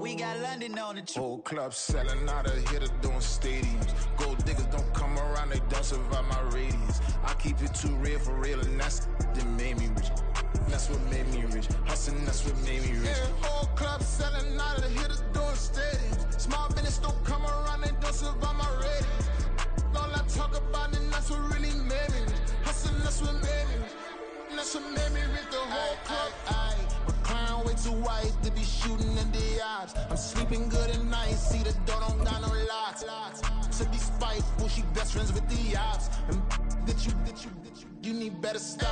we got London on the trip. Whole club selling out of hitter doing stadiums. Gold diggers don't come around, they don't survive my radius. I keep it too real for real, and that's that made me rich. That's what made me rich. Hustling, that's what made me rich. Yeah, whole club selling out of hitters doing stadiums. Small business don't come around, they don't survive my radius. All I talk about, and that's what really made me rich. Hustling, that's what made me rich. That's what made me rich. The whole club. McLaren way too wise to be shooting in the odds. I'm sleeping good at night, see the door don't got no locks. To be spiteful, she best friends with the ops. And you need better stop.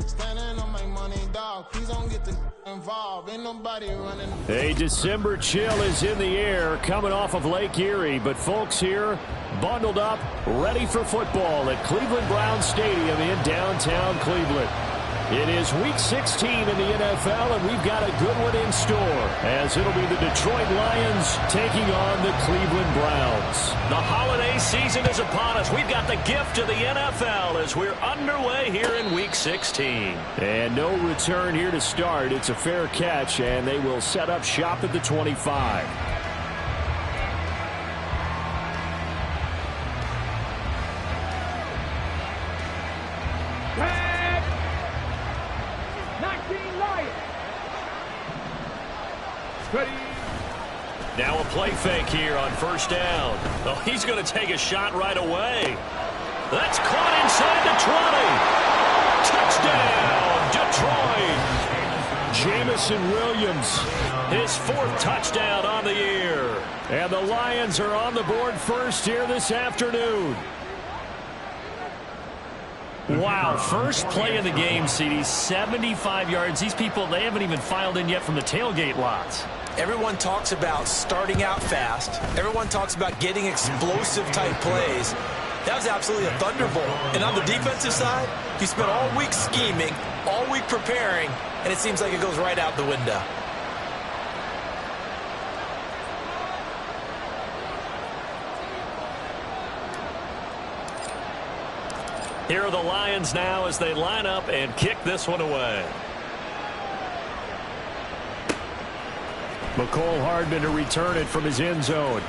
Standing on my money, dog. Please don't get involved. Ain't nobody running. A December chill is in the air coming off of Lake Erie. But folks here bundled up, ready for football at Cleveland Browns Stadium in downtown Cleveland. It is Week 16 in the NFL, and we've got a good one in store, as it'll be the Detroit Lions taking on the Cleveland Browns. The holiday season is upon us. We've got the gift of the NFL as we're underway here in Week 16. And no return here to start. It's a fair catch, and they will set up shop at the 25. Now a play fake here on first down. Oh, he's going to take a shot right away. That's caught inside the 20. Touchdown, Detroit. Jameson Williams, his fourth touchdown on the year. And the Lions are on the board first here this afternoon. Wow, first play of the game, CD, 75 yards. These people, they haven't even filed in yet from the tailgate lots. Everyone talks about starting out fast. Everyone talks about getting explosive-type plays. That was absolutely a thunderbolt. And on the defensive side, you spent all week scheming, all week preparing, and it seems like it goes right out the window. Here are the Lions now as they line up and kick this one away. McCole Hardman to return it from his end zone.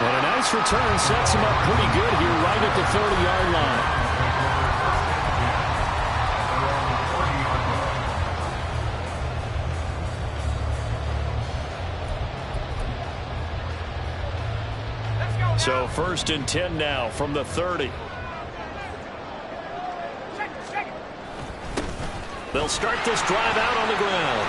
And a nice return sets him up pretty good here right at the 30-yard line. So first and 10 now from the 30. They'll start this drive out on the ground.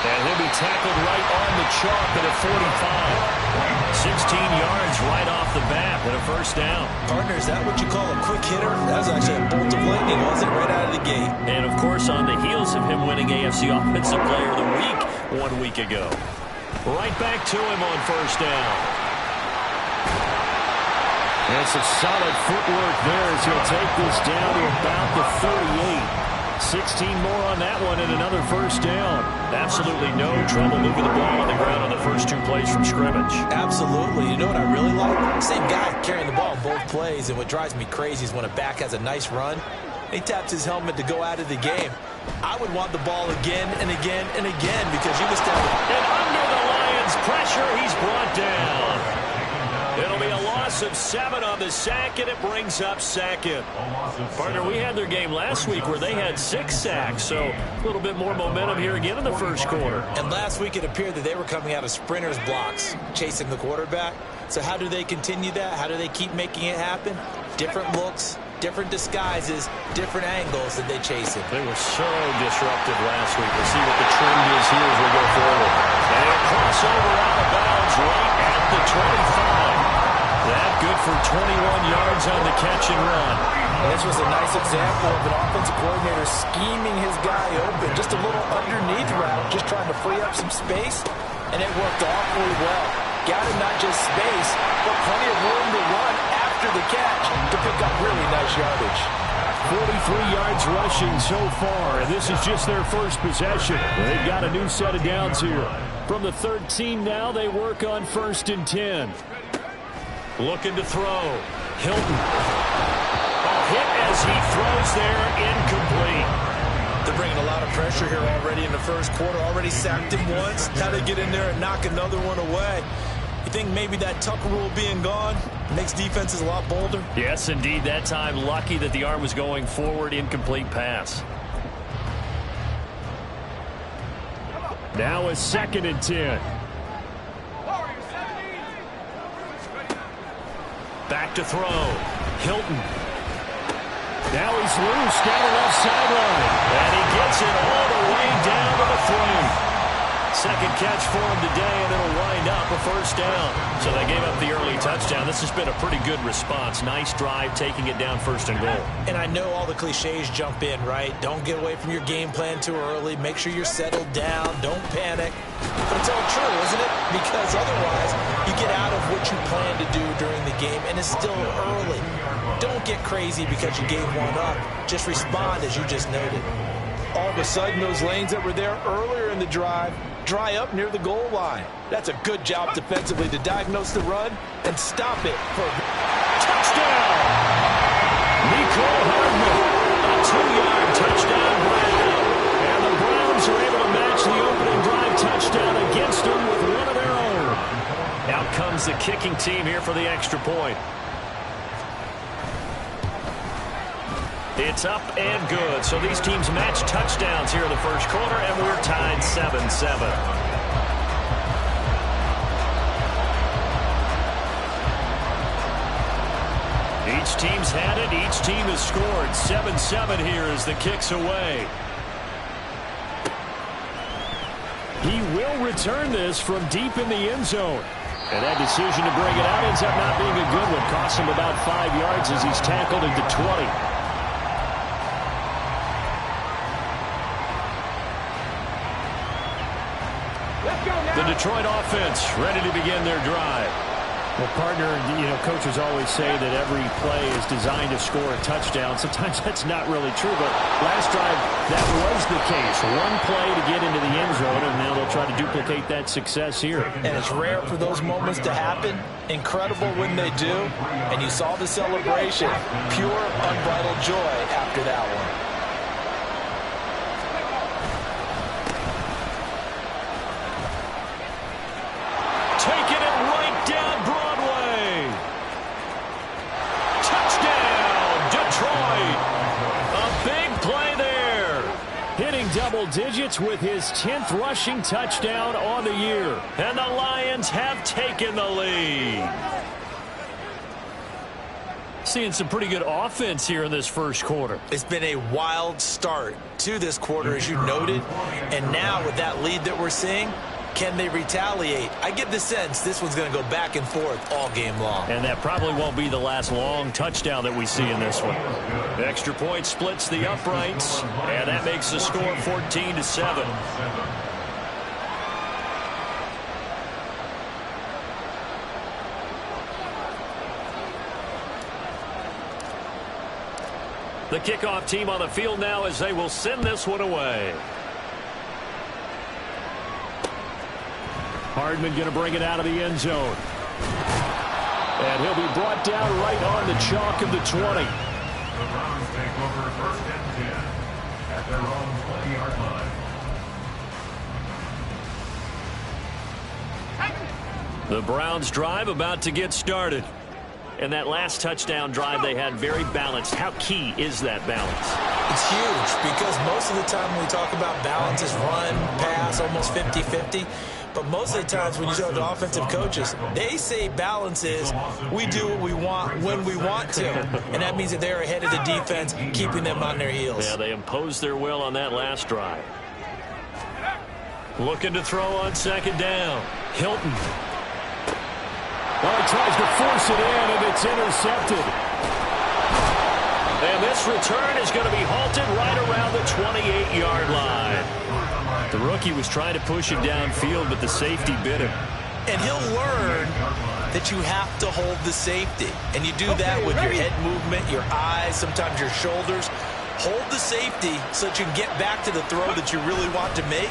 And he'll be tackled right on the chalk at a 45. 16 yards right off the bat with a first down. Partner, is that what you call a quick hitter? That was actually a bolt of lightning, wasn't it? Right out of the gate. And, of course, on the heels of him winning AFC Offensive Player of the Week 1 week ago. Right back to him on first down. And it's a solid footwork there as he'll take this down to about the 38. 16 more on that one and another first down. Absolutely no trouble moving the ball on the ground on the first two plays from scrimmage. Absolutely. You know what I really like? Same guy carrying the ball both plays, and what drives me crazy is when a back has a nice run, he taps his helmet to go out of the game. I would want the ball again and again and again because you missed out. And under the Lions' pressure, he's brought down. It'll be a loss of 7 on the sack, and it brings up second. Partner, we had their game last week where they had 6 sacks, so a little bit more momentum here again in the first quarter. And last week it appeared that they were coming out of sprinters blocks, chasing the quarterback. So how do they continue that? How do they keep making it happen? Different looks, different disguises, different angles that they chase it. They were so disruptive last week. We'll see what the trend is here as we go forward. And a crossover out of bounds right at the 25. That good for 21 yards on the catch and run. And this was a nice example of an offensive coordinator scheming his guy open. Just a little underneath route, just trying to free up some space, and it worked awfully well. Got him not just space, but plenty of room to run after the catch to pick up really nice yardage. 43 yards rushing so far, and this is just their first possession. They've got a new set of downs here. From the 13 now, they work on first and 10. Looking to throw. Hilton. A hit as he throws there, incomplete. They're bringing a lot of pressure here already in the first quarter. Already sacked him once. Now they get in there and knock another one away. You think maybe that Tucker rule being gone makes defenses a lot bolder? Yes, indeed. That time, lucky that the arm was going forward. Incomplete pass. Now a 2nd and 10. Back to throw. Hilton. Now he's loose down the left sideline. And he gets it all the way down to the 3. Second catch for him today, and it'll wind up a first down. So they gave up the early touchdown. This has been a pretty good response. Nice drive, taking it down 1st and goal. And I know all the cliches jump in, right? Don't get away from your game plan too early. Make sure you're settled down. Don't panic. But it's all true, isn't it? Because otherwise, you get out of what you plan to do during the game, and it's still early. Don't get crazy because you gave one up. Just respond as you just noted. All of a sudden, those lanes that were there earlier in the drive dry up near the goal line. That's a good job defensively to diagnose the run and stop it for a touchdown. Mecole Hardman, a 2-yard touchdown Brown. And the Browns are able to match the opening drive touchdown against them with one of their own. Out comes the kicking team here for the extra point. It's up and good. So these teams match touchdowns here in the first quarter, and we're tied 7-7. Each team's had it. Each team has scored. 7-7 here as the kick's away. He will return this from deep in the end zone. And that decision to bring it out ends up not being a good one. Costs him about 5 yards as he's tackled at the 20. The Detroit offense ready to begin their drive. Well, partner, coaches always say that every play is designed to score a touchdown. Sometimes that's not really true, but last drive, that was the case. One play to get into the end zone, and now they'll try to duplicate that success here. And it's rare for those moments to happen. Incredible when they do. And you saw the celebration. Pure, unbridled joy after that one. Double digits with his 10th rushing touchdown on the year. And the Lions have taken the lead. Seeing some pretty good offense here in this first quarter. It's been a wild start to this quarter, as you noted. And now with that lead that we're seeing, can they retaliate? I get the sense this one's going to go back and forth all game long. And that probably won't be the last long touchdown that we see in this one. The extra point splits the uprights, and that makes the score 14-7. The kickoff team on the field now as they will send this one away. Hardman going to bring it out of the end zone. And he'll be brought down right on the chalk of the 20. The Browns take over 1st and 10 at their own 20-yard line. The Browns drive about to get started. And that last touchdown drive they had very balanced. How key is that balance? It's huge because most of the time when we talk about balance is run, pass, almost 50-50. But most of the times when you talk to offensive coaches, they say balance is we do what we want when we want to. And that means that they're ahead of the defense, keeping them on their heels. Yeah, they imposed their will on that last drive. Looking to throw on 2nd down. Hilton. Well, he tries to force it in, and it's intercepted. And this return is going to be halted right around the 28-yard line. The rookie was trying to push him downfield, but the safety bit him. And he'll learn that you have to hold the safety. And you do that with your head movement, your eyes, sometimes your shoulders. Hold the safety so that you can get back to the throw that you really want to make.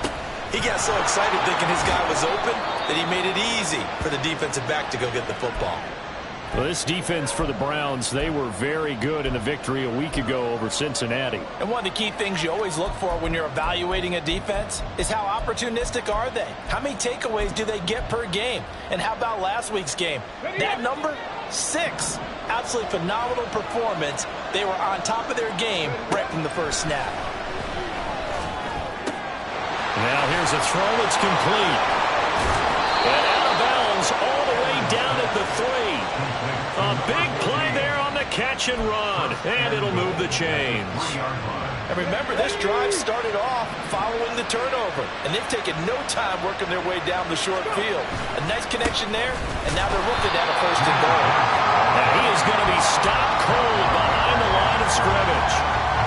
He got so excited thinking his guy was open that he made it easy for the defensive back to go get the football. Well, this defense for the Browns, they were very good in the victory a week ago over Cincinnati. And one of the key things you always look for when you're evaluating a defense is how opportunistic are they? How many takeaways do they get per game? And how about last week's game? That number, 6. Absolutely phenomenal performance. They were on top of their game right from the first snap. Now here's a throw. It's complete. And out of bounds all the way down at the 3. A big play there on the catch and run. And it'll move the chains. And remember, this drive started off following the turnover. And they've taken no time working their way down the short field. A nice connection there, and now they're looking at a 1st and goal. And he is going to be stopped cold behind the line of scrimmage.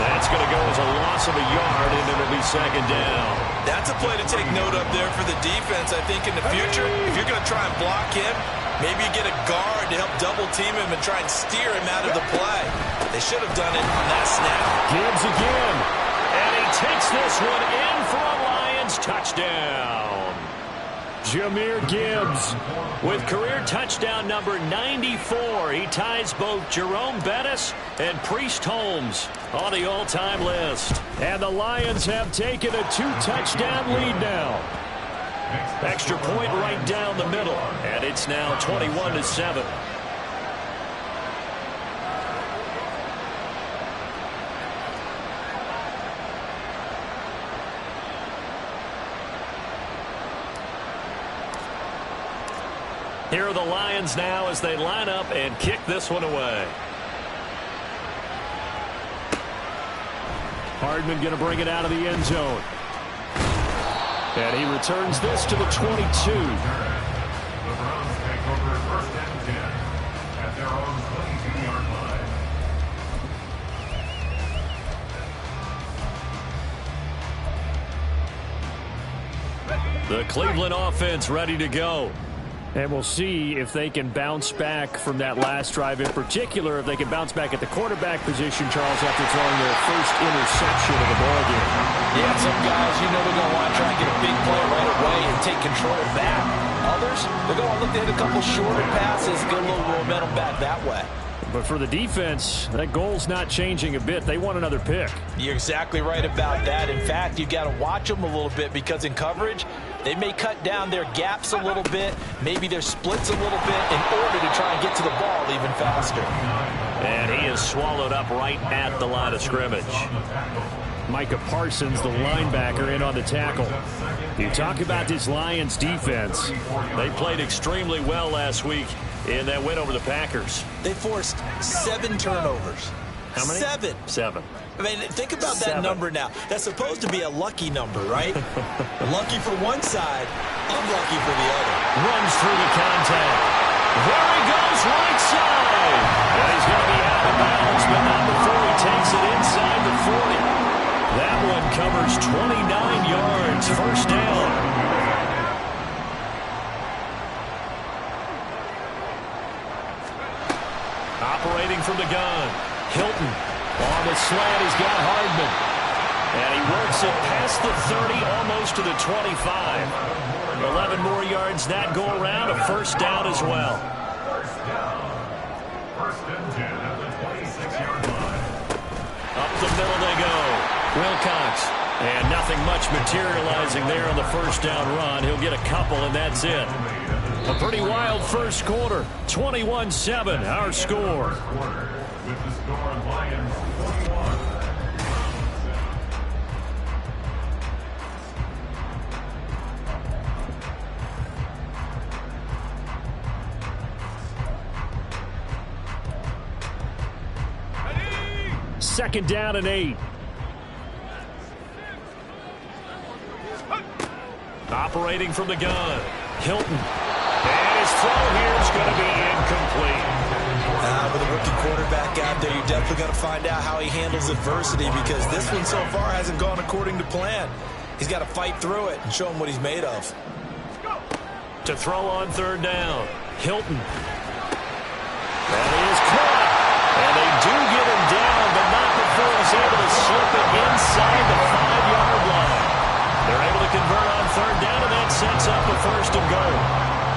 That's going to go as a loss of a yard, and it'll be 2nd down. That's a play to take note of there for the defense. I think in the future, if you're going to try and block him, maybe you get a guard to help double-team him and try and steer him out of the play. They should have done it on that snap. Gibbs again. And he takes this one in for a Lions touchdown. Jahmyr Gibbs with career touchdown number 94. He ties both Jerome Bettis and Priest Holmes on the all-time list. And the Lions have taken a 2-touchdown lead now. Extra point right down the middle. And it's now 21-7. Here are the Lions now as they line up and kick this one away. Hardman going to bring it out of the end zone. And he returns this to the 22. The Browns take over 1st and 10 at their own 22-yard line. The Cleveland offense ready to go. And we'll see if they can bounce back from that last drive, in particular if they can bounce back at the quarterback position, Charles, after throwing their first interception of the ball game. Yeah, some guys, you know, they're going to want to try and get a big play right away and take control back. Others, they're going to look to hit a couple shorter passes, get a little momentum back that way. But for the defense, that goal's not changing a bit. They want another pick. You're exactly right about that. In fact, you've got to watch them a little bit because in coverage, they may cut down their gaps a little bit, maybe their splits a little bit in order to try and get to the ball even faster. And he is swallowed up right at the line of scrimmage. Micah Parsons, the linebacker, in on the tackle. You talk about this Lions defense. They played extremely well last week in that win over the Packers. They forced 7 turnovers. How many? 7. I mean, think about that 7. number now. That's supposed to be a lucky number, right? Lucky for one side, unlucky for the other. Runs through the contact. There he goes, right side. And he's going to be out of bounds, but not before he takes it inside the 40. That one covers 29 yards, 1st down. Operating from the gun, Hilton. On the slant, he's got Hardman. And he works it past the 30, almost to the 25. 11 more yards that go around, a 1st down as well. 1st down. 1st and 10 at the 26-yard line. Up the middle they go. Wilcox. And nothing much materializing there on the 1st down run. He'll get a couple, and that's it. A pretty wild first quarter. 21-7, our score. With the score, Lions 21. Second down and 8. Operating from the gun, Hilton. And his throw here is going to be incomplete. With a rookie quarterback out there, you're definitely going to find out how he handles adversity because this one so far hasn't gone according to plan. He's got to fight through it and show him what he's made of. To throw on 3rd down, Hilton. That is caught. And they do get him down, but not before he's able to slip it inside the 5-yard line. They're able to convert on 3rd down, and that sets up a 1st and goal.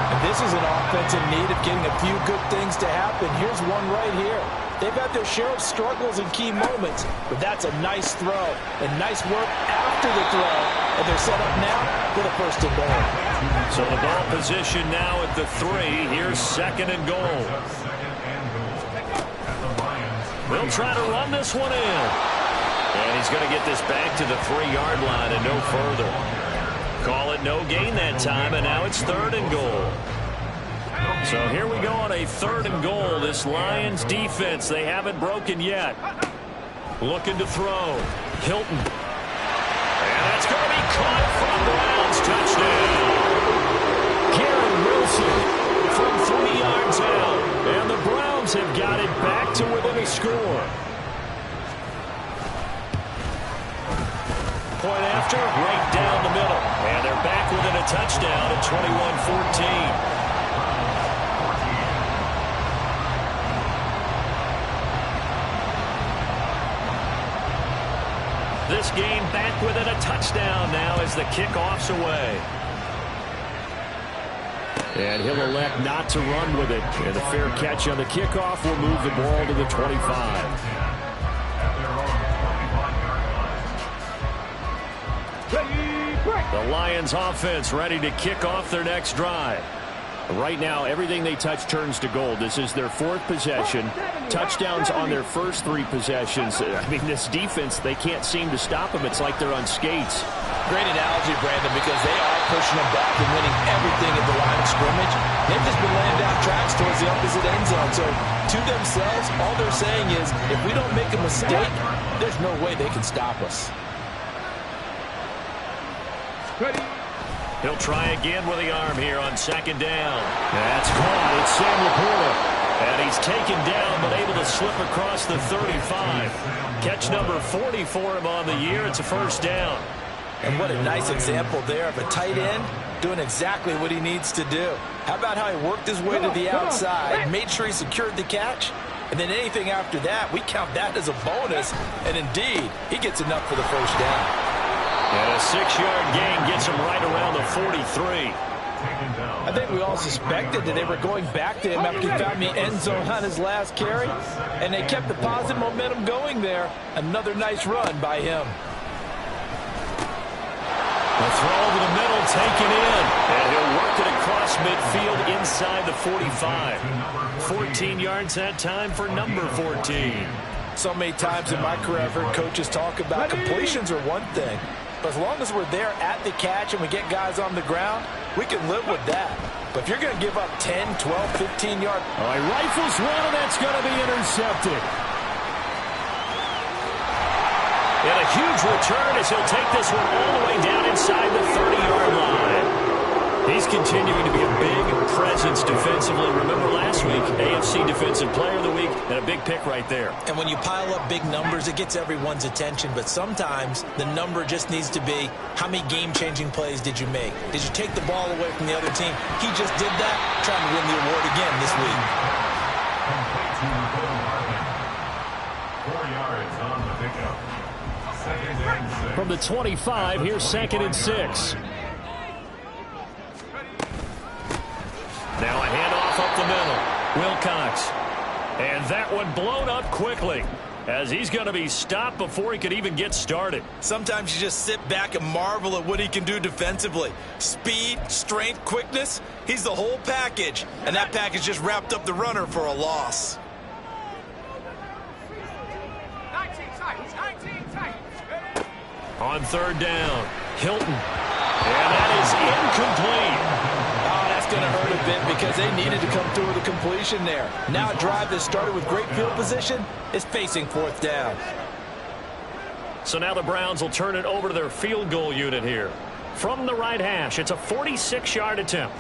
And this is an offensive need of getting a few good things to happen. Here's one right here. They've had their share of struggles in key moments, but that's a nice throw and nice work after the throw. And they're set up now for the first and goal. So the ball position now at the 3. Here's second and goal. They'll try to run this one in. And he's going to get this back to the 3-yard line and no further. Call it no gain that time, and now it's third and goal. So here we go on a third and goal. This Lions defense, they haven't broken yet. Looking to throw. Hilton. And that's going to be caught from Browns. Touchdown. Garrett Wilson from 3 yards out. And the Browns have got it back to within a score. Point after, right down the middle. And they're back within a touchdown at 21-14. This game back within a touchdown now as the kickoff's away. And he'll elect not to run with it. And the fair catch on the kickoff will move the ball to the 25. The Lions offense ready to kick off their next drive. Right now, everything they touch turns to gold. This is their 4th possession. Touchdowns on their first 3 possessions. I mean, this defense, they can't seem to stop them. It's like they're on skates. Great analogy, Brandon, because they are pushing them back and winning everything at the line of scrimmage. They've just been laying down tracks towards the opposite end zone. So, to themselves, all they're saying is, if we don't make a mistake, there's no way they can stop us. Ready. He'll try again with the arm here on second down. That's caught. It's Sam Laporta. And he's taken down but able to slip across the 35. Catch number 40 for him on the year. It's a first down. And what a nice example there of a tight end doing exactly what he needs to do. How about how he worked his way to the outside, made sure he secured the catch, and then anything after that, we count that as a bonus. And indeed, he gets enough for the first down. And a 6-yard gain gets him right around the 43. I think we all suspected that they were going back to him after he found the end zone on his last carry, and they kept the positive momentum going there. Another nice run by him. The throw over the middle, taken in, and he'll work it across midfield inside the 45. 14 yards that time for number 14. So many times in my career I've heard coaches talk about completions are one thing, but as long as we're there at the catch and we get guys on the ground, we can live with that. But if you're going to give up 10, 12, 15 yards. Oh, he rifles one, and that's going to be intercepted. And a huge return as he'll take this one all the way down inside the 30-yard line. He's continuing to be a big presence defensively. Remember last week, AFC Defensive Player of the Week, and a big pick right there. And when you pile up big numbers, it gets everyone's attention. But sometimes the number just needs to be, how many game-changing plays did you make? Did you take the ball away from the other team? He just did that, trying to win the award again this week. 4 yards on the pickup. From the 25, here's 2nd and 6. Now a handoff up the middle. Wilcox. And that one blown up quickly as he's going to be stopped before he could even get started. Sometimes you just sit back and marvel at what he can do defensively. Speed, strength, quickness. He's the whole package. And that package just wrapped up the runner for a loss. 19 tight. On third down, Hilton. And that is incomplete. Oh, that's going to hurt a bit because they needed to come through with a completion there. Now a drive that started with great field position is facing 4th down. So now the Browns will turn it over to their field goal unit here. From the right hash, it's a 46-yard attempt.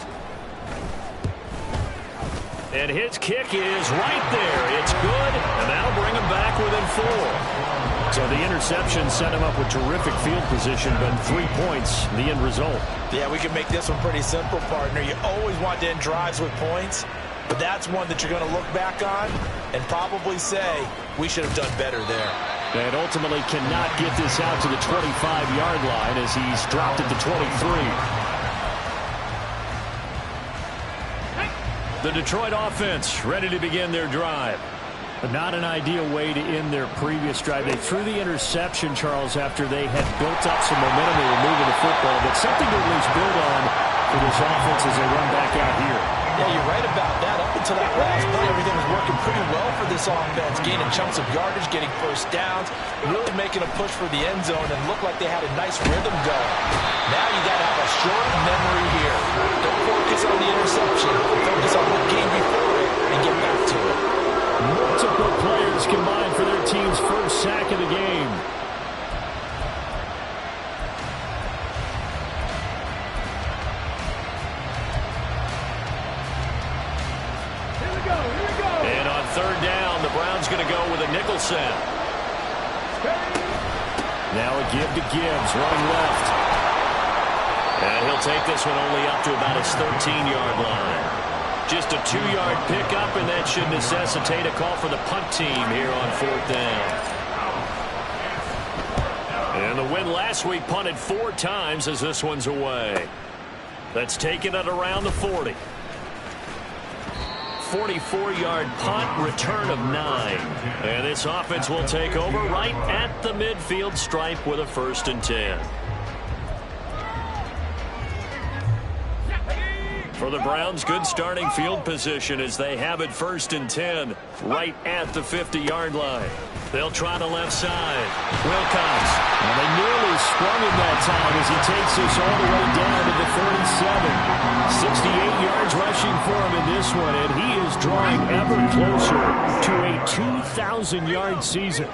And his kick is right there. It's good, and that'll bring him back within 4. So the interception set him up with terrific field position, but 3 points, the end result. Yeah, we can make this one pretty simple, partner. You always want to end drives with points, but that's one that you're going to look back on and probably say, we should have done better there. And ultimately cannot get this out to the 25-yard line as he's dropped it to 23. The Detroit offense ready to begin their drive. But not an ideal way to end their previous drive. They threw the interception, Charles, after they had built up some momentum. They were moving the football, but something to at least build on for this offense as they run back out here. Yeah, you're right about that. Up until that last play, everything was working pretty well for this offense, gaining chunks of yardage, getting first downs, really making a push for the end zone, and looked like they had a nice rhythm going. Now you got to have a short memory here. Don't focus on the interception. Focus on what came before it and get back to it. Multiple players combined for their team's first sack of the game. And on third down, the Browns going to go with a nickel set. Now a give to Gibbs, running left. And he'll take this one only up to about his 13-yard line. Just a 2-yard pickup, and that should necessitate a call for the punt team here on fourth down. And the win last week punted 4 times as this one's away. That's taken at around the 40. 44-yard punt, return of 9. And this offense will take over right at the midfield stripe with a 1st and 10. For the Browns, good starting field position as they have it 1st and 10 right at the 50-yard line. They'll try the left side. Wilcox. And they nearly sprung him that time as he takes this all the way down to the 47. 68 yards rushing for him in this one, and he is drawing ever closer to a 2,000-yard season.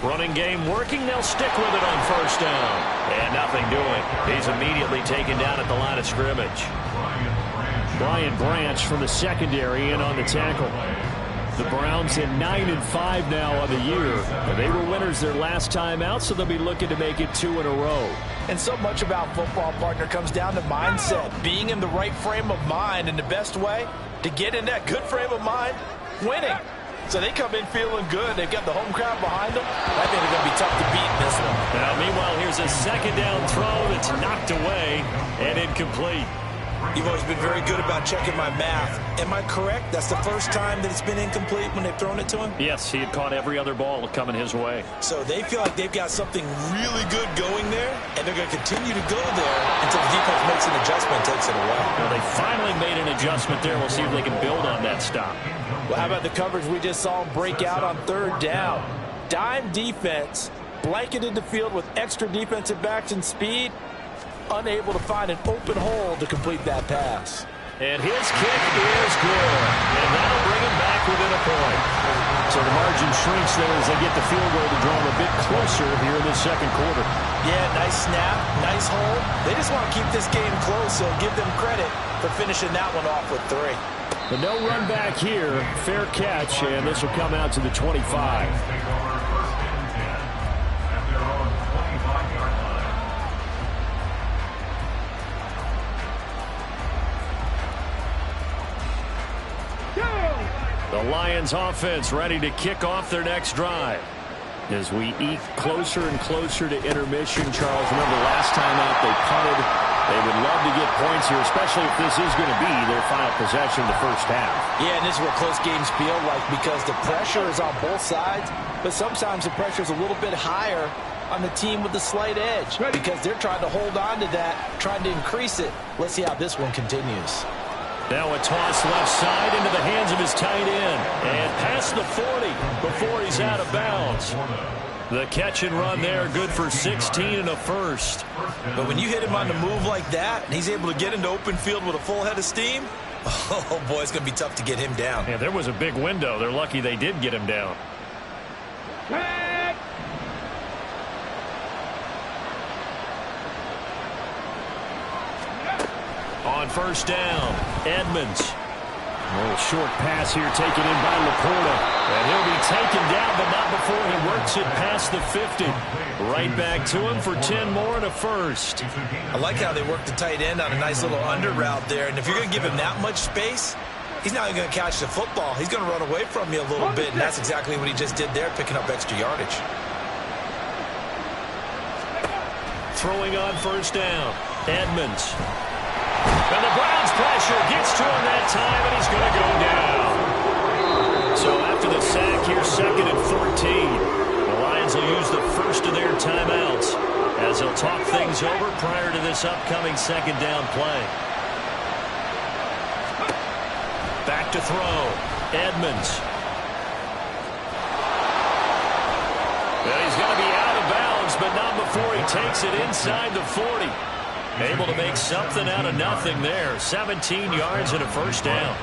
Running game working. They'll stick with it on 1st down. And nothing doing. He's immediately taken down at the line of scrimmage. Brian Branch from the secondary in on the tackle. The Browns in 9-5 now on the year. They were winners their last time out, so they'll be looking to make it 2 in a row. And so much about football, partner, comes down to mindset. Being in the right frame of mind, and the best way to get in that good frame of mind, winning. So they come in feeling good. They've got the home crowd behind them. I think they're going to be tough to beat in this one. Now, meanwhile, here's a 2nd down throw that's knocked away and incomplete. You've always been very good about checking my math. Am I correct? That's the first time that it's been incomplete when they've thrown it to him? Yes, he had caught every other ball coming his way. So they feel like they've got something really good going there, and they're going to continue to go there until the defense makes an adjustment and takes it away. Well, they finally made an adjustment there. We'll see if they can build on that stop. Well, how about the coverage we just saw him break out on 3rd down? Dime defense, blanketed the field with extra defensive backs and speed, unable to find an open hole to complete that pass. And his kick is good. And that'll bring him back within a point. So the margin shrinks there as they get the field goal to draw them a bit closer here in the 2nd quarter. Yeah, nice snap, nice hold. They just want to keep this game close, so give them credit for finishing that one off with 3. But no run back here. Fair catch, and this will come out to the 25. The Lions offense ready to kick off their next drive. As we eke closer and closer to intermission, Charles, remember last time out they punted. They would love to get points here, especially if this is going to be their final possession of the first half. Yeah, and this is what close games feel like because the pressure is on both sides, but sometimes the pressure is a little bit higher on the team with the slight edge because they're trying to hold on to that, trying to increase it. Let's see how this one continues. Now a toss left side into the hands of his tight end. And past the 40 before he's out of bounds. The catch and run there, good for 16 and a 1st. But when you hit him on the move like that, and he's able to get into open field with a full head of steam, oh boy, it's going to be tough to get him down. Yeah, there was a big window. They're lucky they did get him down. On 1st down, Edmonds. A little short pass here taken in by Laporta. And he'll be taken down, but not before he works it past the 50. Right back to him for 10 more and a 1st. I like how they work the tight end on a nice little under route there. And if you're going to give him that much space, he's not even going to catch the football. He's going to run away from you a little bit, and that's exactly what he just did there, picking up extra yardage. Throwing on 1st down, Edmonds. And the Browns pressure gets to him that time, and he's going to go down. So after the sack here, 2nd and 14. The Lions will use the first of their timeouts as they'll talk things over prior to this upcoming 2nd down play. Back to throw. Edmonds. Well, he's going to be out of bounds, but not before he takes it inside the 40. Able to make something out of nothing there. 17 yards and a first down.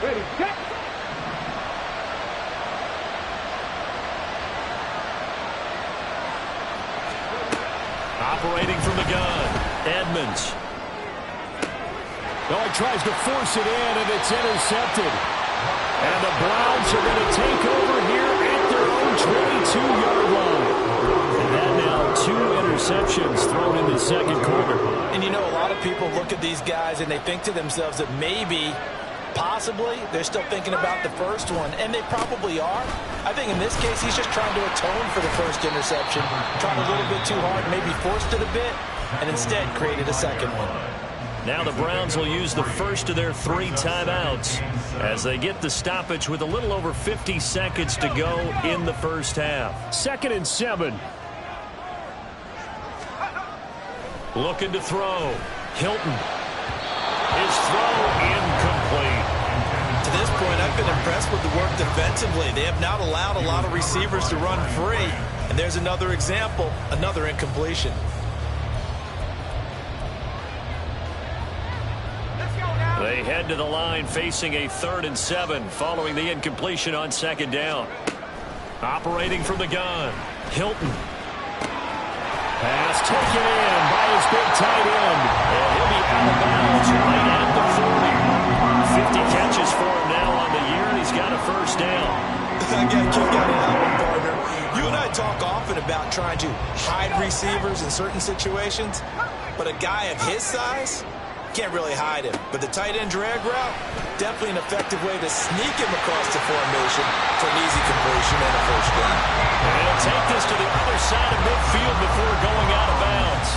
Operating from the gun, Edmonds. Oh, he tries to force it in, and it's intercepted. And the Browns are going to take over here at their own 22-yard line. And that now 2 interceptions thrown in the 2nd quarter. And you know, a lot of people look at these guys and they think to themselves that maybe, possibly, they're still thinking about the first one, and they probably are. I think in this case, he's just trying to atone for the first interception, trying a little bit too hard, maybe forced it a bit, and instead created a second one. Now the Browns will use the first of their 3 timeouts as they get the stoppage with a little over 50 seconds to go in the first half. 2nd and 7. Looking to throw. Hilton. His throw incomplete. To this point, I've been impressed with the work defensively. They have not allowed a lot of receivers to run free. And there's another example, another incompletion. They head to the line facing a 3rd and 7 following the incompletion on 2nd down. Operating from the gun. Hilton. Pass taken in by his big tight end. And he'll be out of bounds right at the 40. 50 catches for him now on the year, and he's got a first down. I got a kick out of that one, partner. You and I talk often about trying to hide receivers in certain situations, but a guy of his size can't really hide him. But the tight end drag route, definitely an effective way to sneak him across the formation for an easy completion and a first down. And he'll take this to the other side of midfield before going out of bounds.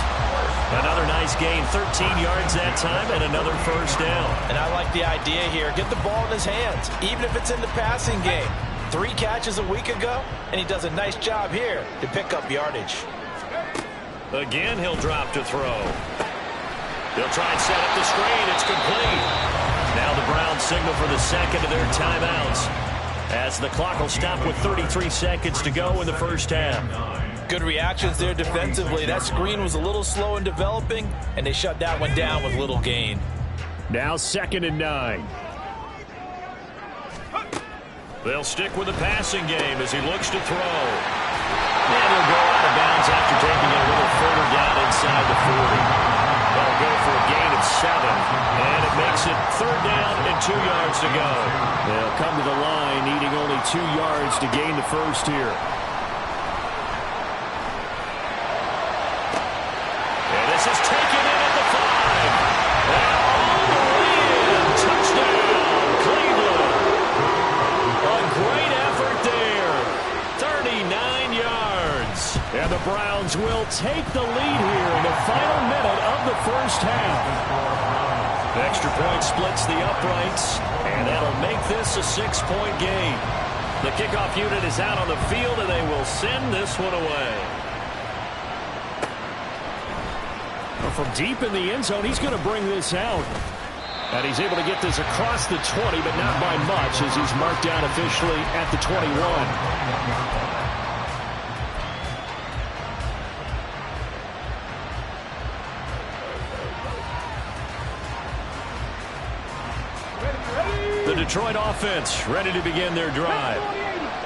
Another nice gain, 13 yards that time, and another first down. And I like the idea here. Get the ball in his hands, even if it's in the passing game. 3 catches a week ago, and he does a nice job here to pick up yardage. Again, he'll drop to throw. They'll try and set up the screen. It's complete. Now the Browns signal for the 2nd of their timeouts as the clock will stop with 33 seconds to go in the first half. Good reactions there defensively. That screen was a little slow in developing, and they shut that one down with little gain. Now 2nd and 9. They'll stick with the passing game as he looks to throw. And he'll go out of bounds after taking it a little further down inside the 40. They'll go for a gain of 7. And it makes it 3rd down and 2 yards to go. They'll come to the line needing only 2 yards to gain the first here. And this is taken in at the 5. And all the way in. Touchdown, Cleveland. A great effort there. 39 yards. And the Browns will take the lead here in the final minute of the first half. Extra point splits the uprights, and that'll make this a 6-point game. The kickoff unit is out on the field, and they will send this one away. Well, from deep in the end zone, he's going to bring this out. And he's able to get this across the 20, but not by much, as he's marked down officially at the 21. The Detroit offense ready to begin their drive.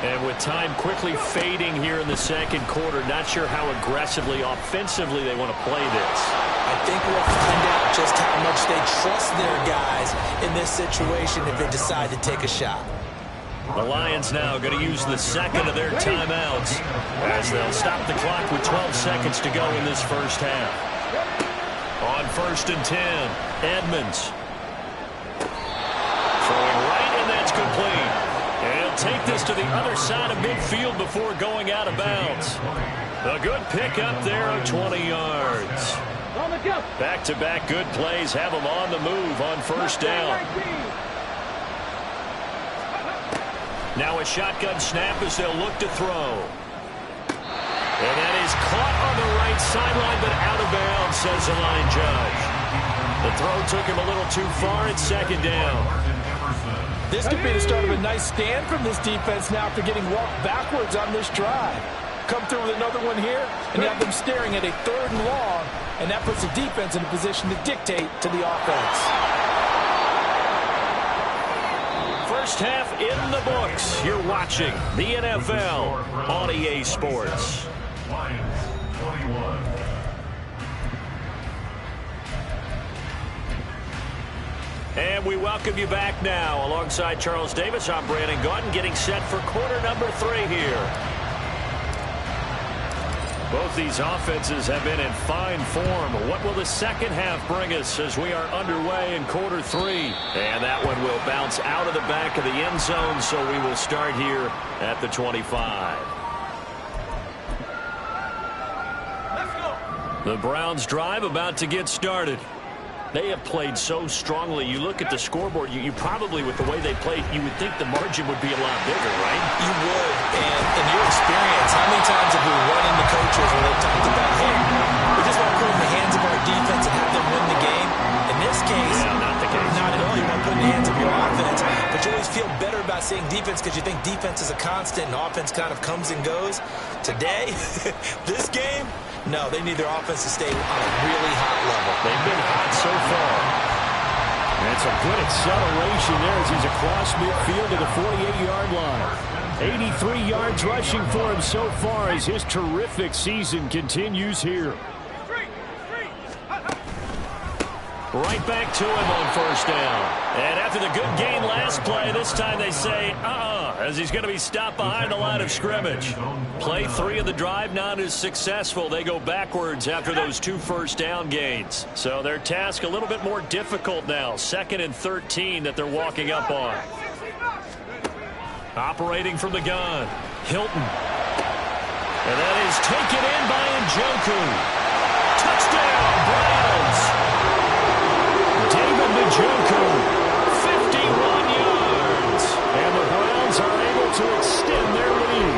And with time quickly fading here in the 2nd quarter, not sure how aggressively, offensively they want to play this. I think we'll find out just how much they trust their guys in this situation if they decide to take a shot. The Lions now going to use the 2nd of their timeouts as they'll stop the clock with 12 seconds to go in this first half. On 1st and 10, Edmonds. Throwing right, and that's complete. And he'll take this to the other side of midfield before going out of bounds. A good pick up there of 20 yards. Back-to-back good plays have them on the move on first down. Now a shotgun snap as they'll look to throw. And that is caught on the right sideline, but out of bounds, says the line judge. The throw took him a little too far at second down. This could be the start of a nice stand from this defense now after getting walked backwards on this drive. Come through with another one here, and you have them staring at a 3rd and long, and that puts the defense in a position to dictate to the offense. First half in the books. You're watching the NFL on EA Sports. Lions 21. And we welcome you back now. Alongside Charles Davis, I'm Brandon Gaudin, getting set for quarter number 3 here. Both these offenses have been in fine form. What will the second half bring us as we are underway in quarter 3? And that one will bounce out of the back of the end zone, so we will start here at the 25. Let's go. The Browns drive about to get started. They have played so strongly. You look at the scoreboard, you probably, with the way they played, you would think the margin would be a lot bigger, right? You would. And in your experience, how many times have we run into coaches where they've talked about, hey, we just want to put it in the hands of our defense and have them win the game? In this case, not the case. Not at all. You want to put it in the hands of your offense. But you always feel better about saying defense because you think defense is a constant and offense kind of comes and goes. Today, this game, no, they need their offense to stay on a really hot level. They've been hot so far. And it's a good acceleration there as he's across midfield to the 48-yard line. 83 yards rushing for him so far as his terrific season continues here. Right back to him on first down. And after the good gain last play, this time they say, as he's going to be stopped behind the line of scrimmage. Play 3 of the drive not as successful. They go backwards after those 2 first down gains. So their task a little bit more difficult now. 2nd and 13 that they're walking up on. Operating from the gun, Hilton. And that is taken in by Njoku. Touchdown, Browns. David Njoku, 51 yards. And the Browns are able to extend their lead.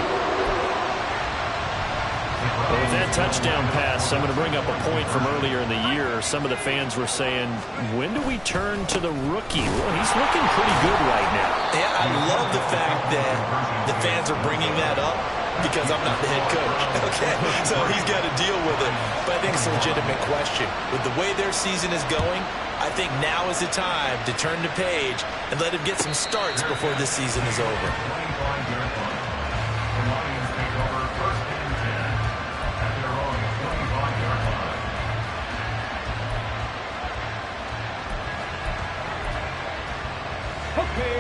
Well, with that touchdown pass, I'm going to bring up a point from earlier in the year. Some of the fans were saying, when do we turn to the rookie? Well, he's looking pretty good right now. Yeah, I love the fact that the fans are bringing that up because I'm not the head coach. Okay, so he's got to deal with it. But I think it's a legitimate question. With the way their season is going, I think now is the time to turn the page and let him get some starts before this season is over.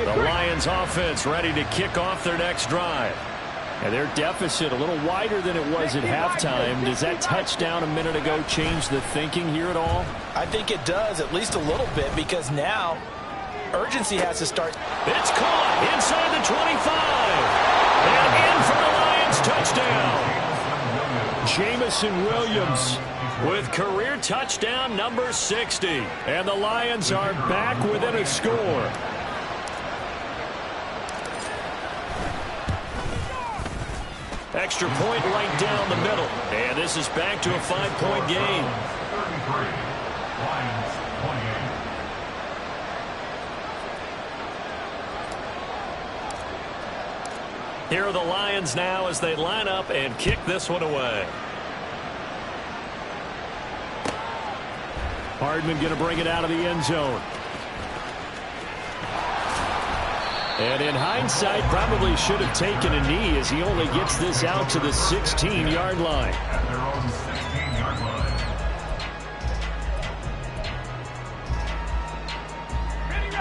The Lions offense ready to kick off their next drive. And their deficit a little wider than it was at halftime. Does that touchdown a minute ago change the thinking here at all? I think it does, at least a little bit, because now urgency has to start. It's caught inside the 25. And in for the Lions touchdown. Jameson Williams with career touchdown number 60. And the Lions are back within a score. Extra point right down the middle. And this is back to a 5-point game. 33. Lions 28. Here are the Lions now as they line up and kick this one away. Hardman going to bring it out of the end zone. And in hindsight, probably should have taken a knee as he only gets this out to the 16-yard line. At their own 16-yard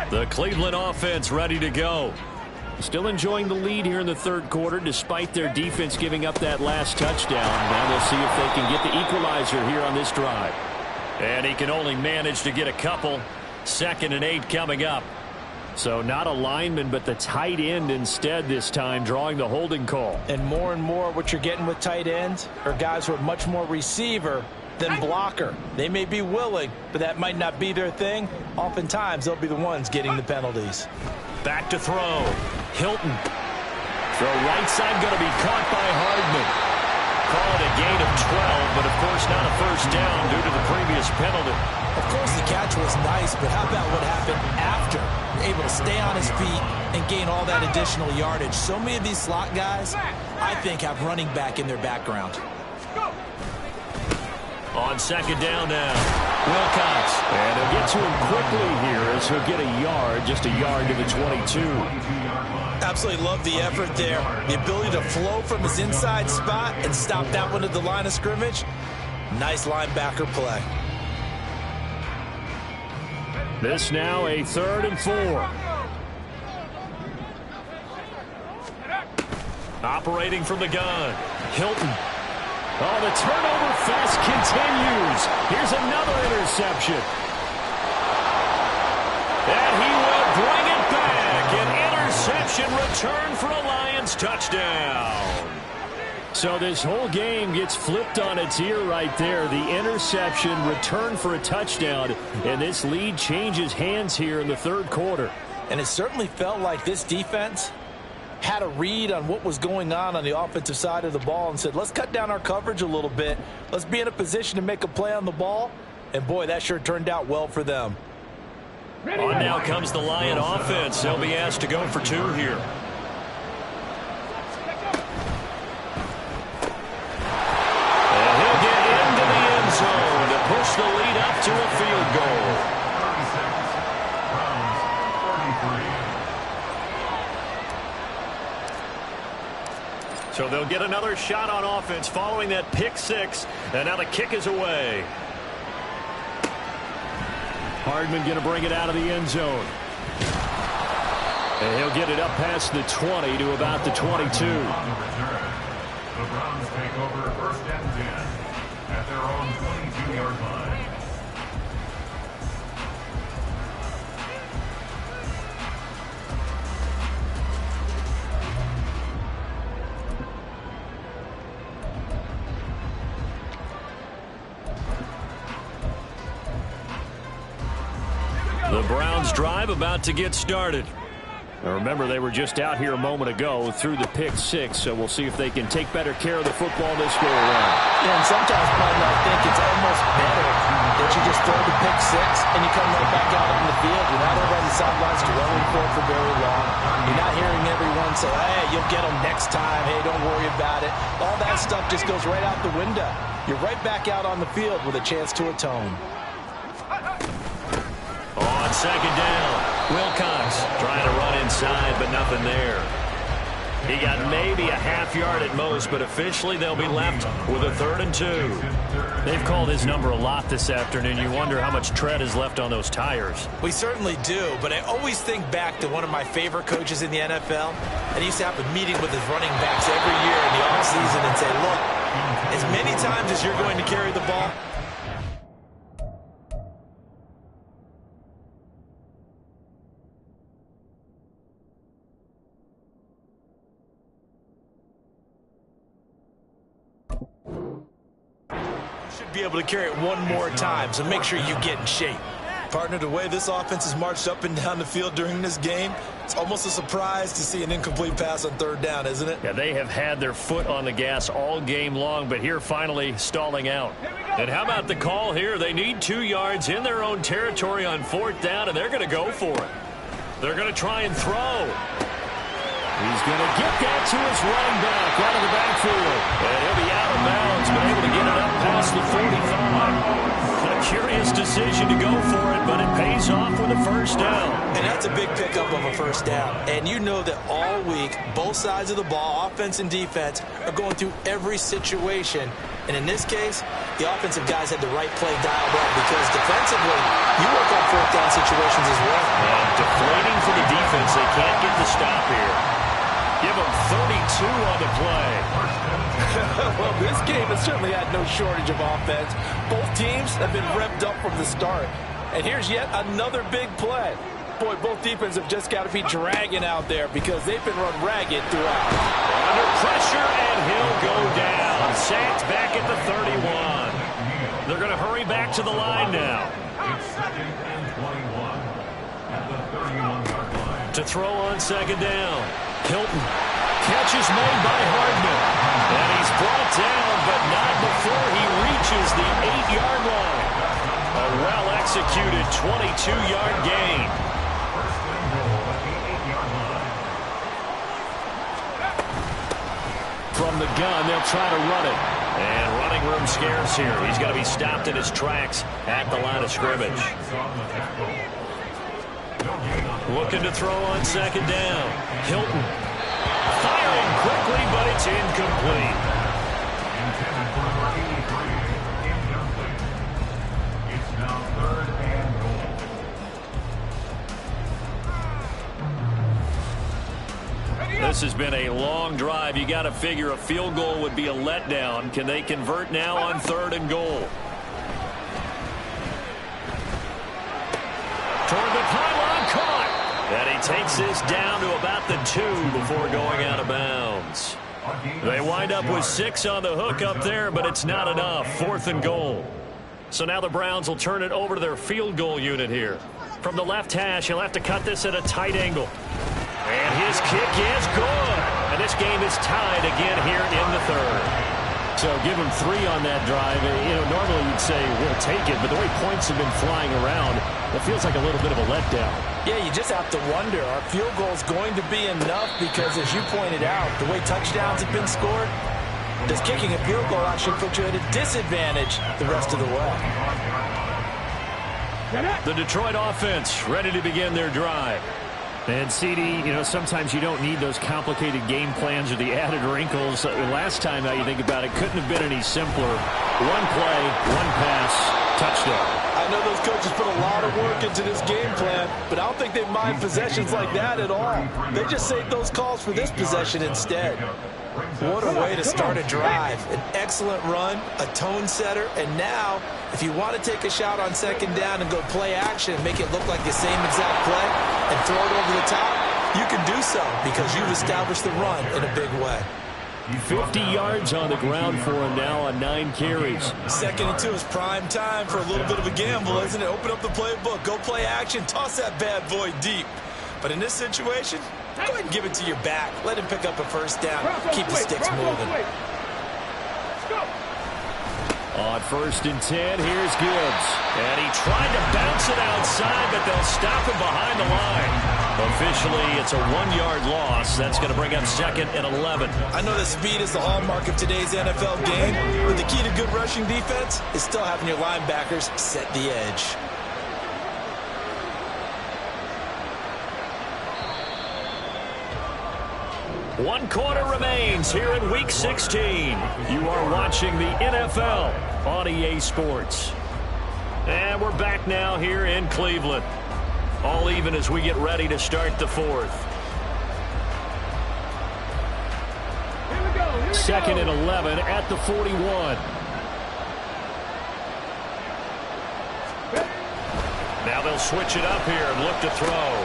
line. The Cleveland offense ready to go. Still enjoying the lead here in the 3rd quarter despite their defense giving up that last touchdown. Now they'll see if they can get the equalizer here on this drive. And he can only manage to get a couple. 2nd and 8 coming up. So not a lineman, but the tight end instead this time, drawing the holding call. And more what you're getting with tight ends are guys who are much more receiver than blocker. They may be willing, but that might not be their thing. Oftentimes, they'll be the ones getting the penalties. Back to throw. Hilton. Throw right side going to be caught by Hardman. Call it a gain of 12, but of course not a first down due to the previous penalty. Of course the catch was nice, but how about what happened after? Able to stay on his feet and gain all that additional yardage. So many of these slot guys, I think, have running back in their background. On second down now, Wilcox. And they'll get to him quickly here as he'll get a yard, just a yard to the 22. Absolutely love the effort there. The ability to flow from his inside spot and stop that one at the line of scrimmage. Nice linebacker play. This now a 3rd and 4. Operating from the gun, Hilton. Oh, the turnover fest continues. Here's another interception. And he will bring it back. An interception return for a Lions touchdown. So this whole game gets flipped on its ear right there. The interception, return for a touchdown, and this lead changes hands here in the 3rd quarter. And it certainly felt like this defense had a read on what was going on the offensive side of the ball and said, let's cut down our coverage a little bit. Let's be in a position to make a play on the ball. And, boy, that sure turned out well for them. On now comes the Lion offense. They'll be asked to go for 2 here. And he'll get into the end zone to push the lead up to a field goal. So they'll get another shot on offense following that pick 6. And now the kick is away. Hardman going to bring it out of the end zone. And he'll get it up past the 20 to about the 22. The Browns take over 1st and 10 at their own 22-yard line. The Browns drive about to get started. Now remember, they were just out here a moment ago through the pick 6, so we'll see if they can take better care of the football this go around. Yeah, and sometimes, Martin, I think it's almost better that you just throw the pick 6 and you come right back out on the field. You're not over on the sidelines dwelling for very long. You're not hearing everyone say, hey, you'll get them next time. Hey, don't worry about it. All that stuff just goes right out the window. You're right back out on the field with a chance to atone. On second down, Wilcox trying to run inside, but nothing there. He got maybe a half yard at most, but officially they'll be left with a 3rd and 2. They've called his number a lot this afternoon. You wonder how much tread is left on those tires. We certainly do, but I always think back to one of my favorite coaches in the NFL, and he used to have a meeting with his running backs every year in the offseason and say, look, as many times as you're going to carry the ball, be able to carry it one more time, so make sure you get in shape. Partner, the way this offense has marched up and down the field during this game, it's almost a surprise to see an incomplete pass on 3rd down, isn't it? Yeah, they have had their foot on the gas all game long, but here finally stalling out. And how about the call here? They need 2 yards in their own territory on 4th down, and they're going to go for it. They're going to try and throw. He's going to get that to his running back out of the backfield. And he'll be out of bounds, but able to get it up past the 45. A curious decision to go for it, but it pays off with a 1st down. And that's a big pickup of a 1st down. And you know that all week, both sides of the ball, offense and defense, are going through every situation. And in this case, the offensive guys had the right play dialed up because defensively, you work on 4th down situations as well. And deflating for the defense. They can't get the stop here. Give them 32 on the play. Well, this game has certainly had no shortage of offense. Both teams have been revved up from the start. And here's yet another big play. Boy, both defenses have just got to be dragging out there because they've been run ragged throughout. Under pressure, and he'll go down. Sacked back at the 31. They're going to hurry back to the line now. It's 2nd and 21 at the 31-yard line. To throw on 2nd down. Hilton. Catch is made by Hardman. And he's brought down, but not before he reaches the 8-yard line. A well-executed 22-yard gain. First and goal at the 8-yard line. From the gun, they'll try to run it. And running room scarce here. He's going to be stopped in his tracks at the line of scrimmage. Looking to throw on 2nd down. Hilton. Firing quickly, but it's incomplete. Intended for number 83, incomplete. It's now 3rd and goal. This has been a long drive. You got to figure a field goal would be a letdown. Can they convert now on 3rd and goal? Toward the pylon, caught. And he takes this down to about the 2 before going out of bounds. They wind up with 6 on the hook up there, but it's not enough. 4th and goal. So now the Browns will turn it over to their field goal unit here. From the left hash, he'll have to cut this at a tight angle. And his kick is good. And this game is tied again here in the 3rd. So give him 3 on that drive. You know, normally you'd say we'll take it, but the way points have been flying around, it feels like a little bit of a letdown. Yeah, you just have to wonder, are field goals going to be enough? Because as you pointed out, the way touchdowns have been scored, does kicking a field goal actually put you at a disadvantage the rest of the way? The Detroit offense ready to begin their drive. And CD, you know, sometimes you don't need those complicated game plans or the added wrinkles. Last time, now you think about it, couldn't have been any simpler. 1 play, 1 pass, touchdown. I know those coaches put a lot of work into this game plan, but I don't think they mind possessions like that at all. They just save those calls for this possession instead. What a way to start a drive. An excellent run, a tone setter, and now, if you want to take a shot on 2nd down and go play action and make it look like the same exact play and throw it over the top, you can do so because you've established the run in a big way. 50 yards on the ground for him now on 9 carries. 2nd and 2 is prime time for a little bit of a gamble, isn't it? Open up the playbook, go play action, toss that bad boy deep. But in this situation, go ahead and give it to your back. Let him pick up a 1st down. Keep the sticks moving. On 1st and 10, here's Gibbs. And he tried to bounce it outside, but they'll stop him behind the line. Officially, it's a 1-yard loss. That's going to bring up 2nd and 11. I know that speed is the hallmark of today's NFL game, but the key to good rushing defense is still having your linebackers set the edge. One quarter remains here in Week 16. You are watching the NFL on EA Sports. And we're back now here in Cleveland. All even as we get ready to start the 4th. 2nd and 11 at the 41. Now they'll switch it up here and look to throw.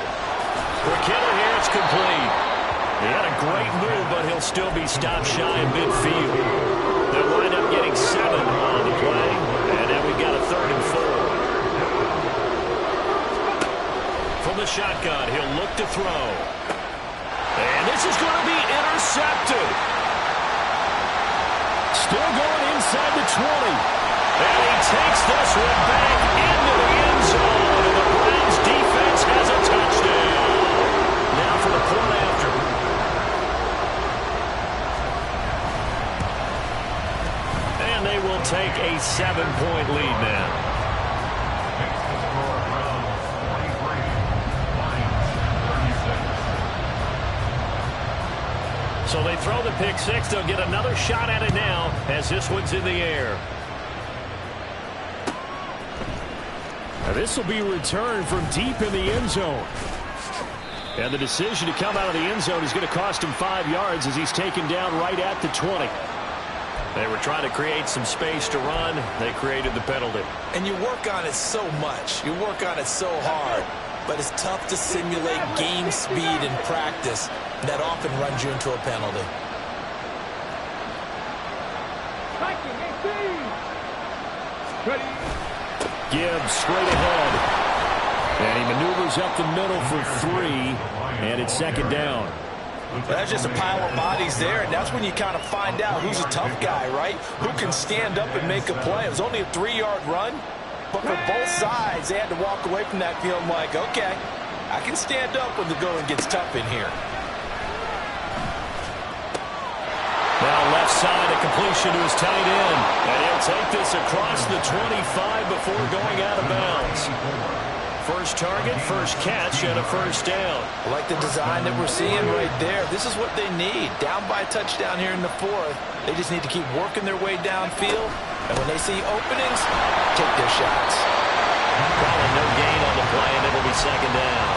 For Kittle here, it's complete. He had a great move, but he'll still be stopped shy of midfield. They'll wind up getting 7 on the play, and then we've got a 3rd and 4. From the shotgun, he'll look to throw. And this is going to be intercepted. Still going inside the 20. And he takes this one back into the end zone, and the Browns defense has a touchdown. Now for the point after. They will take a 7-point lead now. So they throw the pick 6. They'll get another shot at it now as this one's in the air. Now this will be returned from deep in the end zone. And the decision to come out of the end zone is going to cost him 5 yards as he's taken down right at the 20. They were trying to create some space to run. They created the penalty. And you work on it so much. You work on it so hard. But it's tough to simulate game speed in practice. That often runs you into a penalty. Gibbs straight ahead. And he maneuvers up the middle for 3, and it's second down. That's just a pile of bodies there, and that's when you kind of find out who's a tough guy, right? Who can stand up and make a play. It was only a 3-yard run, but for both sides, they had to walk away from that feeling like, okay, I can stand up when the going gets tough in here. Now left side, a completion to his tight end. And he'll take this across the 25 before going out of bounds. First target, first catch, and a first down. I like the design that we're seeing right there. This is what they need. Down by a touchdown here in the 4th. They just need to keep working their way downfield. And when they see openings, take their shots. Calling no gain on the play, and it'll be second down.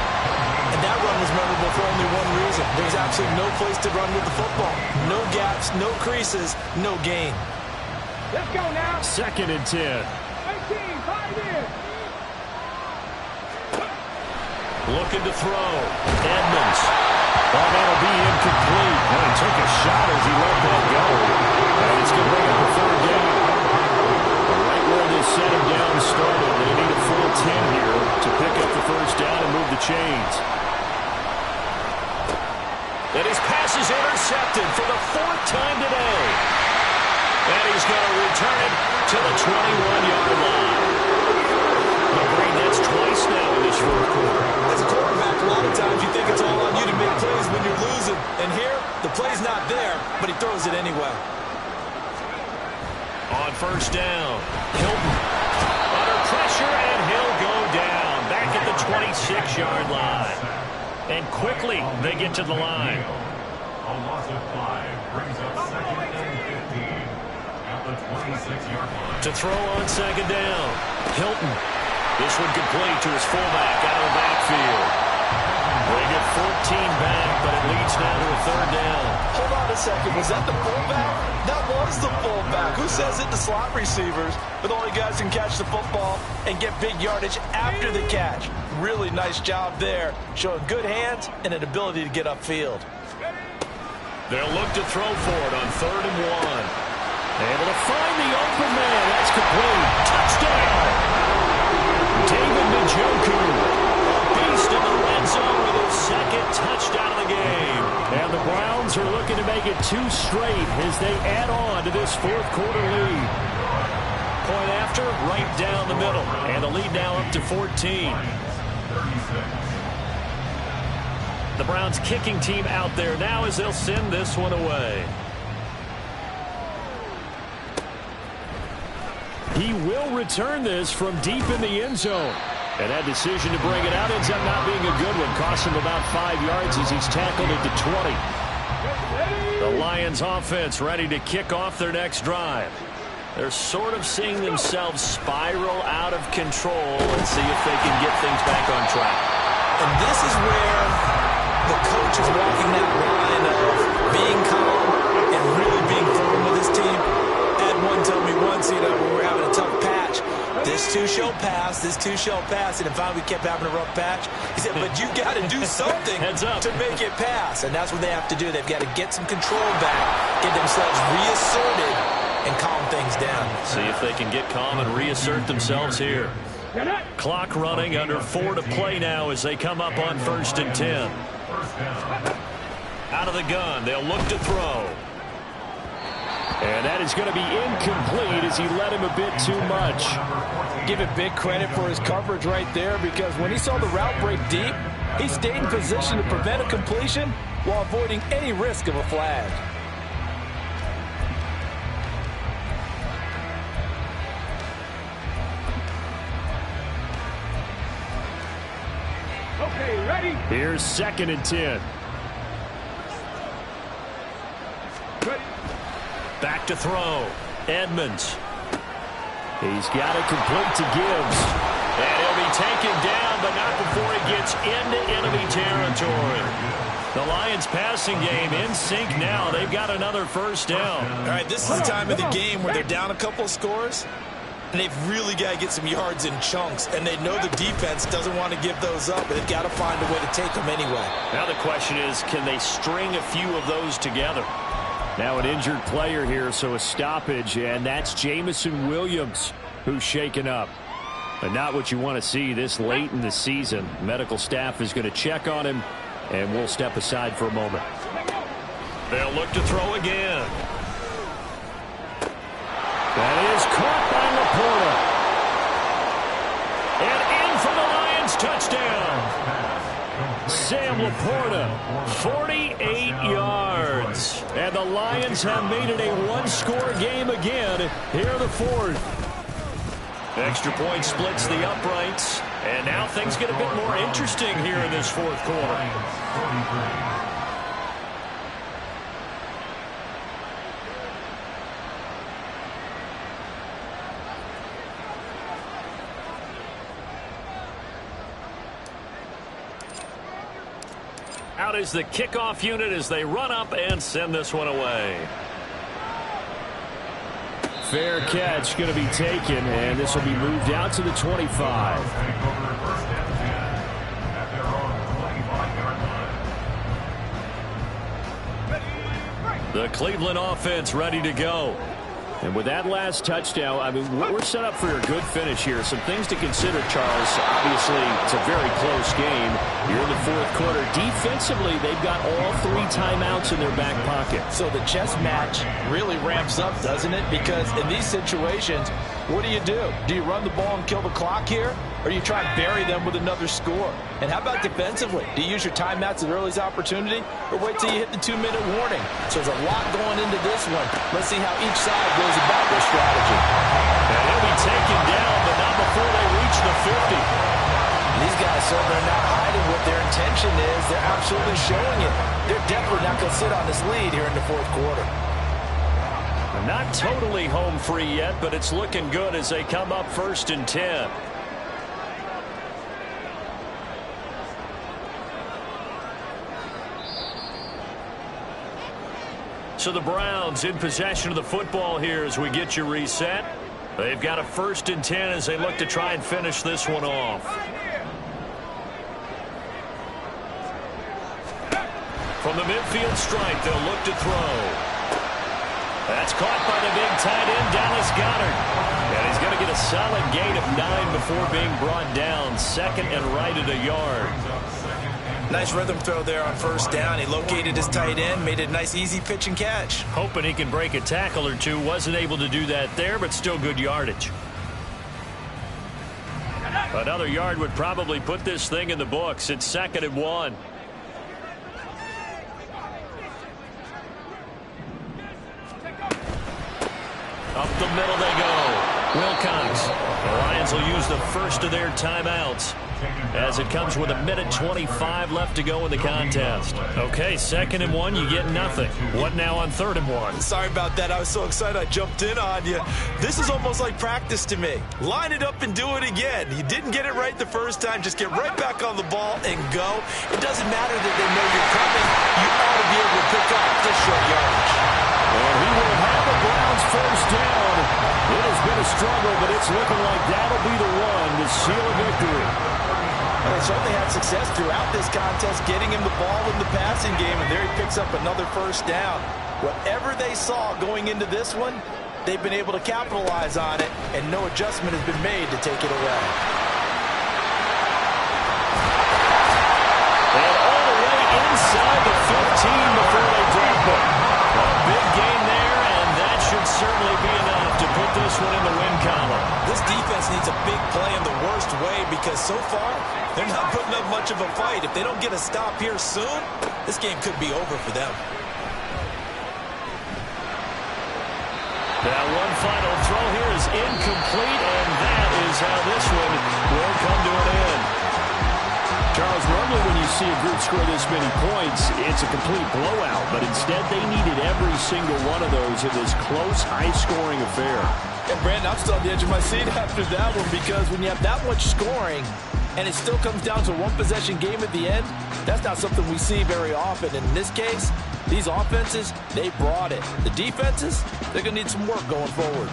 And that run was memorable for only one reason. There's absolutely no place to run with the football. No gaps, no creases, no gain. Let's go now. Second and 10. 18, 5 in. Looking to throw. Edmonds. Oh, that'll be incomplete. And he took a shot as he let that go. And it's going to bring up a third down. Right where this setting down started. They need a full 10 here to pick up the first down and move the chains. And his pass is intercepted for the 4th time today. And he's going to return it to the 21-yard line. Green, that's twice now in this 4th quarter. As a quarterback, a lot of times you think it's all on you to make plays when you're losing. And here, the play's not there, but he throws it anyway. On first down, Hilton under pressure, and he'll go down back at the 26-yard line. And quickly, they get to the line. A loss of 5 brings up second and 15 at the 26-yard line. To throw on second down, Hilton. This one complete to his fullback out of the backfield. They get 14 back, but it leads now to a third down. Hold on a second. Was that the fullback? That was the fullback. Who says it? The slot receivers. But only guys can catch the football and get big yardage after the catch. Really nice job there, showing good hands and an ability to get upfield. They'll look to throw for it on 3rd and 1. Able to find the open man. That's complete. Touchdown! David Njoku, beast in the red zone with his 2nd touchdown of the game. And the Browns are looking to make it 2 straight as they add on to this 4th quarter lead. Point after, right down the middle. And the lead now up to 14. The Browns kicking team out there now as they'll send this one away. He will return this from deep in the end zone. And that decision to bring it out ends up not being a good one. Costs him about 5 yards as he's tackled at the 20. The Lions offense ready to kick off their next drive. They're sort of seeing themselves spiral out of control and see if they can get things back on track. And this is where the coach is walking that line of being calm and really being firm with his team. Ed one told me once, when we were having a tough patch, this too shall pass, this too shall pass. And if we kept having a rough patch, he said, but you got to do something to make it pass. And that's what they have to do. They've got to get some control back, get themselves reasserted, and calm things down. See if they can get calm and reassert themselves here. Clock running, under 4 to play now as they come up on 1st and 10. Out of the gun, they'll look to throw. And that is going to be incomplete as he let him a bit too much. Give it big credit for his coverage right there, because when he saw the route break deep, he stayed in position to prevent a completion while avoiding any risk of a flag. Okay, ready? Here's 2nd and 10. Back to throw. Edmonds. He's got it complete to Gibbs. And he'll be taken down, but not before he gets into enemy territory. The Lions passing game in sync now. They've got another first down. All right, this is the time of the game where they're down a couple of scores, and they've really got to get some yards in chunks, and they know the defense doesn't want to give those up, but they've got to find a way to take them anyway. Now the question is, can they string a few of those together? Now an injured player here, so a stoppage, and that's Jameson Williams. who's shaken up. And not what you want to see this late in the season. Medical staff is going to check on him, and we'll step aside for a moment. They'll look to throw again. That is caught by Laporta. And in for the Lions touchdown. Sam Laporta, 48 yards. And the Lions have made it a one-score game again here in the fourth. Extra point splits the uprights. And now things get a bit more interesting here in this fourth quarter. Out is the kickoff unit as they run up and send this one away. Fair catch going to be taken, and this will be moved out to the 25. The Cleveland offense ready to go. And with that last touchdown, I mean, we're set up for a good finish here. Some things to consider, Charles. Obviously, it's a very close game. You're in the fourth quarter. Defensively, they've got all 3 timeouts in their back pocket. So the chess match really ramps up, doesn't it? Because in these situations, what do? Do you run the ball and kill the clock here? Or do you try and bury them with another score? And how about defensively? Do you use your timeouts at earliest opportunity? Or wait till you hit the 2-minute warning? So there's a lot going into this one. Let's see how each side goes about their strategy. And he'll be taken down, but not before they reach the 50. These guys certainly are not hiding what their intention is. They're absolutely showing it. They're definitely not going to sit on this lead here in the fourth quarter. Not totally home free yet, but it's looking good as they come up 1st and 10. So the Browns in possession of the football here as we get you reset. They've got a 1st and 10 as they look to try and finish this one off. From the midfield stripe, they'll look to throw. That's caught by the big tight end, Dallas Goedert. And he's going to get a solid gain of 9 before being brought down. 2nd and right at a yard. Nice rhythm throw there on 1st down. He located his tight end, made it a nice easy pitch and catch. Hoping he can break a tackle or two. Wasn't able to do that there, but still good yardage. Another yard would probably put this thing in the books. It's 2nd and 1. Up the middle they go. Wilcox. The Lions will use the first of their timeouts as it comes with 1:25 left to go in the contest. Okay, 2nd and 1, you get nothing. What now on 3rd and 1? Sorry about that. I was so excited I jumped in on you. This is almost like practice to me. Line it up and do it again. You didn't get it right the first time. Just get right back on the ball and go. It doesn't matter that they know you're coming. You ought to be able to pick up this short yardage. And he will have the Browns 1st down. It has been a struggle, but it's looking like that'll be the one to seal a victory. And they certainly had success throughout this contest, getting him the ball in the passing game, and there he picks up another 1st down. Whatever they saw going into this one, they've been able to capitalize on it, and no adjustment has been made to take it away. And all the way inside the 15 before they drop it. A big gain there, and that should certainly be enough to put this one in the win column. This defense needs a big play in the worst way because so far they're not putting up much of a fight. If they don't get a stop here soon, this game could be over for them. That one final throw here is incomplete, and that is how this one will come to an end. Charles, normally when you see a group score this many points, it's a complete blowout, but instead they needed every single one of those in this close, high-scoring affair. And Brandon, I'm still on the edge of my seat after that one because when you have that much scoring and it still comes down to a one-possession game at the end, that's not something we see very often. And in this case, these offenses, they brought it. The defenses, they're going to need some work going forward.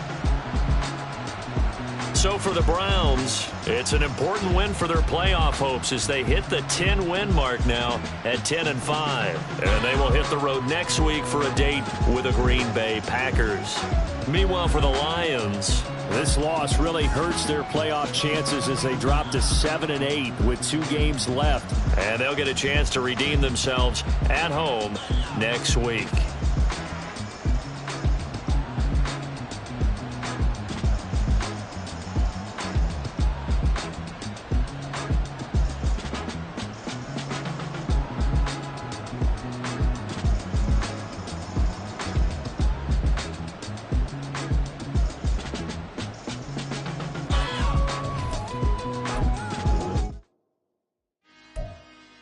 So for the Browns, it's an important win for their playoff hopes as they hit the 10-win mark now at 10-5. And they will hit the road next week for a date with the Green Bay Packers. Meanwhile, for the Lions, This loss really hurts their playoff chances as they drop to 7-8 with 2 games left. And they'll get a chance to redeem themselves at home next week.